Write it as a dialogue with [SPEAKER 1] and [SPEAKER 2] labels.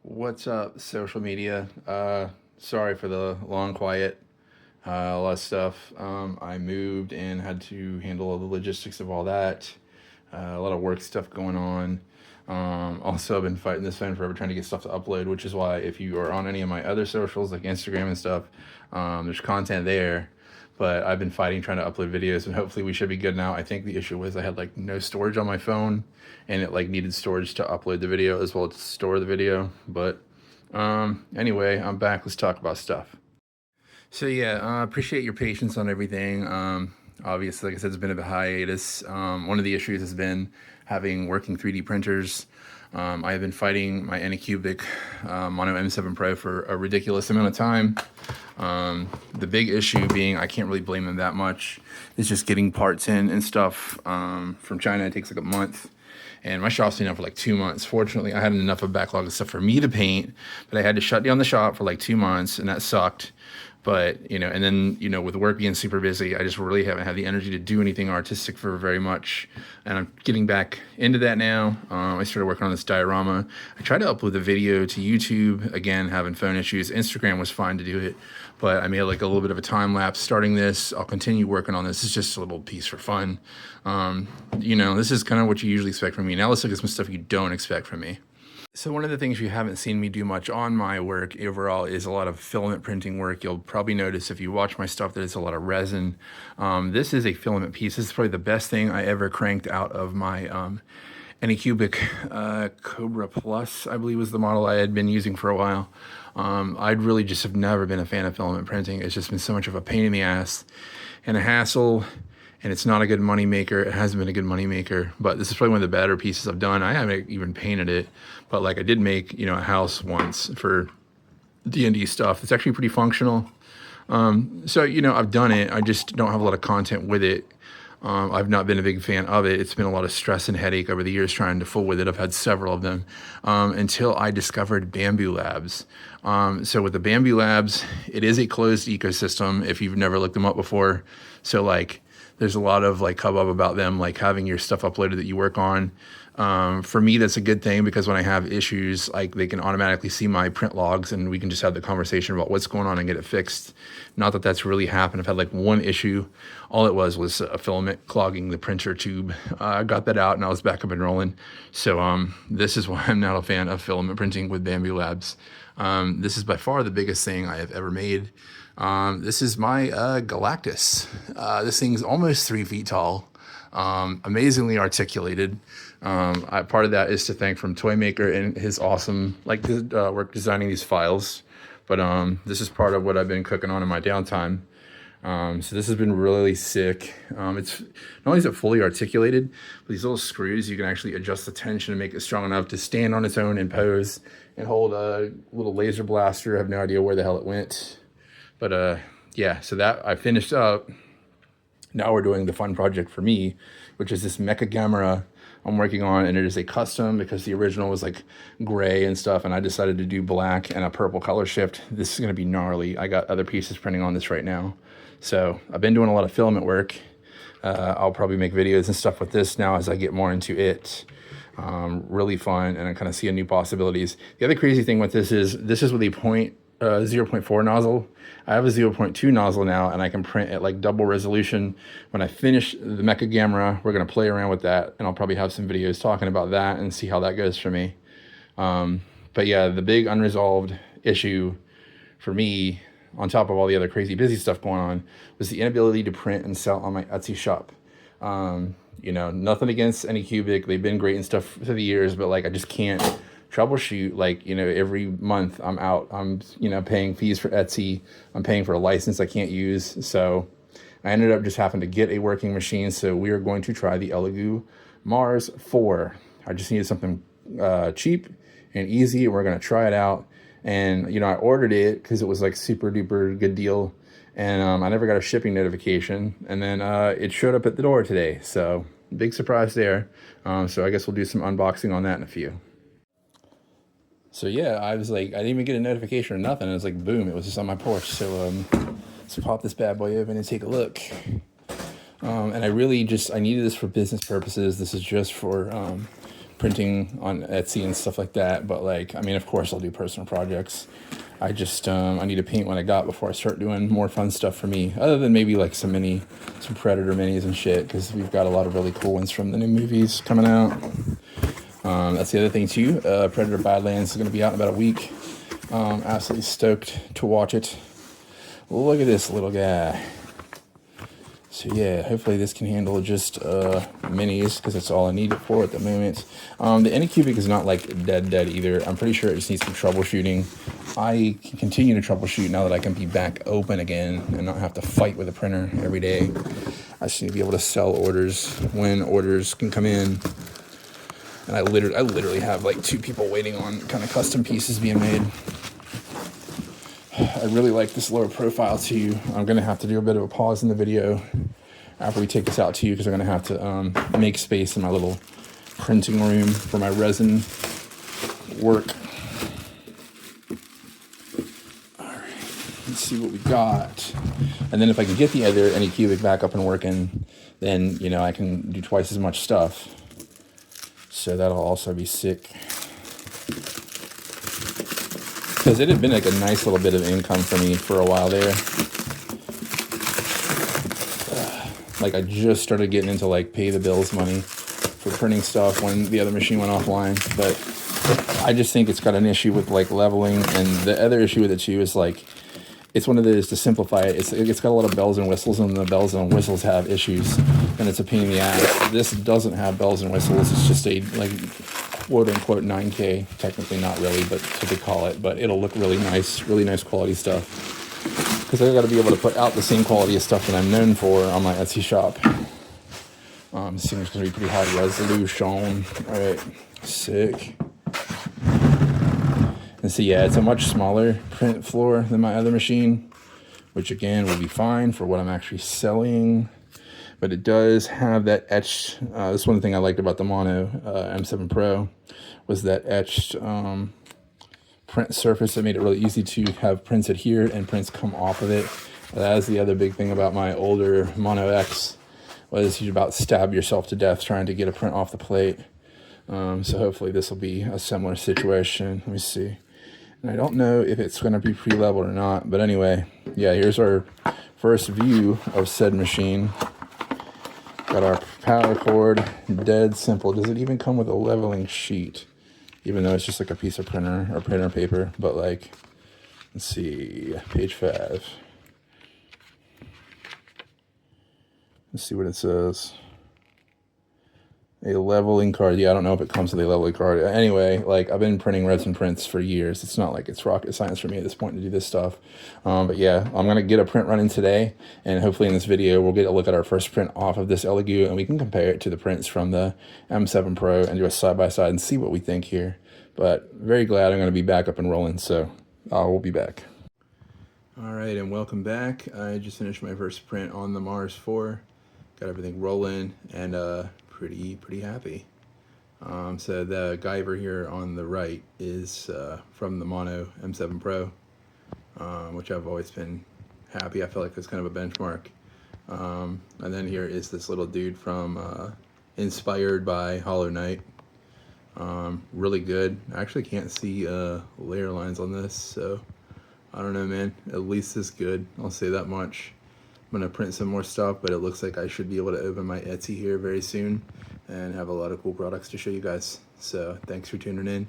[SPEAKER 1] What's up, social media? Sorry for the long quiet. A lot of stuff. I moved and had to handle all the logistics of all that. A lot of work stuff going on. Also, I've been fighting this phone forever trying to get stuff to upload, which is why if you are on any of my other socials like Instagram and stuff, there's content there. But I've been fighting trying to upload videos, and hopefully we should be good now. I think the issue was I had like no storage on my phone, and it like needed storage to upload the video as well as to store the video. But anyway, I'm back. Let's talk about stuff. So yeah, appreciate your patience on everything. Obviously, like I said, it's been a bit hiatus. One of the issues has been having working 3D printers. I have been fighting my Anycubic Mono M7 Pro for a ridiculous amount of time. The big issue being, I can't really blame them that much, is just getting parts in and stuff from China. It takes like a month. And my shop's been out for like 2 months. Fortunately, I had enough of a backlog of stuff for me to paint, but I had to shut down the shop for like 2 months, and that sucked. But, and then, with work being super busy, I just really haven't had the energy to do anything artistic for very much. And I'm getting back into that now. I started working on this diorama. I tried to upload the video to YouTube, again, having phone issues. Instagram was fine to do it, but I made like a little bit of a time lapse starting this. I'll continue working on this. It's just a little piece for fun. This is kind of what you usually expect from me. Now let's look at some stuff you don't expect from me. So one of the things you haven't seen me do much on my work overall is a lot of filament printing work. You'll probably notice if you watch my stuff that it's a lot of resin. This is a filament piece. This is probably the best thing I ever cranked out of my Anycubic Cobra Plus, I believe was the model I had been using for a while. I'd really just have never been a fan of filament printing. It's just been so much of a pain in the ass and a hassle. And it's not a good money maker. It hasn't been a good money maker, but this is probably one of the better pieces I've done. I haven't even painted it, but like I did make, a house once for D&D stuff. It's actually pretty functional. So, I've done it. I just don't have a lot of content with it. I've not been a big fan of it. It's been a lot of stress and headache over the years trying to fool with it. I've had several of them until I discovered Bambu Labs. So with the Bambu Labs, it is a closed ecosystem if you've never looked them up before. So like, there's a lot of like hubbub about them, like having your stuff uploaded that you work on. For me, that's a good thing because when I have issues, like they can automatically see my print logs and we can just have the conversation about what's going on and get it fixed. Not that that's really happened. I've had like one issue. All it was a filament clogging the printer tube. I got that out and I was back up and rolling. So this is why I'm not a fan of filament printing with Bambu Labs. This is by far the biggest thing I have ever made. This is my Galactus. This thing's almost 3 feet tall, amazingly articulated. Part of that is to thank from Toymaker and his awesome work designing these files. But this is part of what I've been cooking on in my downtime. So this has been really sick. It's not only is it fully articulated, but these little screws, you can actually adjust the tension and make it strong enough to stand on its own and pose and hold a little laser blaster. I have no idea where the hell it went. But yeah, so that I finished up. Now we're doing the fun project for me, which is this Mecha Gamera I'm working on, and it is a custom because the original was like gray and stuff, and I decided to do black and a purple color shift. This is gonna be gnarly. I got other pieces printing on this right now. So I've been doing a lot of filament work. I'll probably make videos and stuff with this now as I get more into it. Really fun, and I kind of see a new possibilities. The other crazy thing with this is with a 0.4 nozzle. I have a 0.2 nozzle now, and I can print at like double resolution. When I finish the Mecha Gamera, we're gonna play around with that, and I'll probably have some videos talking about that and see how that goes for me. But yeah, the big unresolved issue for me, on top of all the other crazy busy stuff going on, was the inability to print and sell on my Etsy shop. Nothing against Anycubic. They've been great and stuff through the years, but like I just can't troubleshoot. Every month I'm paying fees for Etsy. I'm paying for a license I can't use. So I ended up just having to get a working machine. So we are going to try the Elegoo Mars 4. I just needed something cheap and easy, and we're going to try it out. And, I ordered it because it was like super duper good deal. And I never got a shipping notification. And then it showed up at the door today. So big surprise there. So I guess we'll do some unboxing on that in a few. So yeah, I was like, I didn't even get a notification or nothing. It was like, boom, it was just on my porch. So let's pop this bad boy open and take a look. And I needed this for business purposes. This is just for printing on Etsy and stuff like that. But like, I mean, of course I'll do personal projects. I just, I need to paint what I got before I start doing more fun stuff for me, other than maybe like some Predator minis and shit, because we've got a lot of really cool ones from the new movies coming out. That's the other thing too. Predator Badlands is going to be out in about a week. Absolutely stoked to watch it. Look at this little guy. So yeah, hopefully this can handle just minis, because that's all I need it for at the moment. The Anycubic is not like dead either. I'm pretty sure it just needs some troubleshooting. I can continue to troubleshoot now that I can be back open again and not have to fight with a printer every day. I just need to be able to sell orders when orders can come in. And I literally have like 2 people waiting on kind of custom pieces being made. I really like this lower profile too. I'm going to have to do a bit of a pause in the video after we take this out to you, because I'm going to have to make space in my little printing room for my resin work. All right, let's see what we got. And then if I can get the other Anycubic back up and working, then, you know, I can do twice as much stuff. So that'll also be sick. Because it had been like a nice little bit of income for me for a while there. Like I just started getting into like pay the bills money for printing stuff when the other machine went offline. But I just think it's got an issue with like leveling. And the other issue with it too is like, it's one of those, to simplify it, it's got a lot of bells and whistles, and the bells and whistles have issues, and it's a pain in the ass. This doesn't have bells and whistles. It's just a like quote unquote 9K, technically not really, but that's what they call it. But it'll look really nice quality stuff, because I got to be able to put out the same quality of stuff that I'm known for on my Etsy shop. This thing's gonna be pretty high resolution. All right, sick. And so yeah, it's a much smaller print floor than my other machine, which again will be fine for what I'm actually selling. But it does have that etched, this one thing I liked about the Mono M7 Pro was that etched print surface that made it really easy to have prints adhere and prints come off of it. That is the other big thing about my older Mono X, was you about stab yourself to death trying to get a print off the plate. So hopefully this will be a similar situation. Let me see. And I don't know if it's going to be pre-leveled or not, but anyway, yeah, here's our first view of said machine. Got our power cord, dead simple. Does it even come with a leveling sheet? Even though it's just like a piece of printer or printer paper, but like, let's see, page 5. Let's see what it says. A leveling card. Yeah, I don't know if it comes with a leveling card. Anyway, like I've been printing resin prints for years. It's not like it's rocket science for me at this point to do this stuff. But yeah, I'm going to get a print running today. And hopefully in this video, we'll get a look at our first print off of this Elegoo. And we can compare it to the prints from the M7 Pro and do a side-by-side and see what we think here. But very glad I'm going to be back up and rolling. So we'll be back. All right, and welcome back. I just finished my first print on the Mars 4. Got everything rolling and pretty happy. So the Guyver here on the right is from the Mono M7 Pro, which I've always been happy. I feel like it's kind of a benchmark. And then here is this little dude from Inspired by Hollow Knight. Really good. I actually can't see layer lines on this, so I don't know, man. At least it's good, I'll say that much. I'm going to print some more stuff, but it looks like I should be able to open my Etsy here very soon and have a lot of cool products to show you guys. So thanks for tuning in.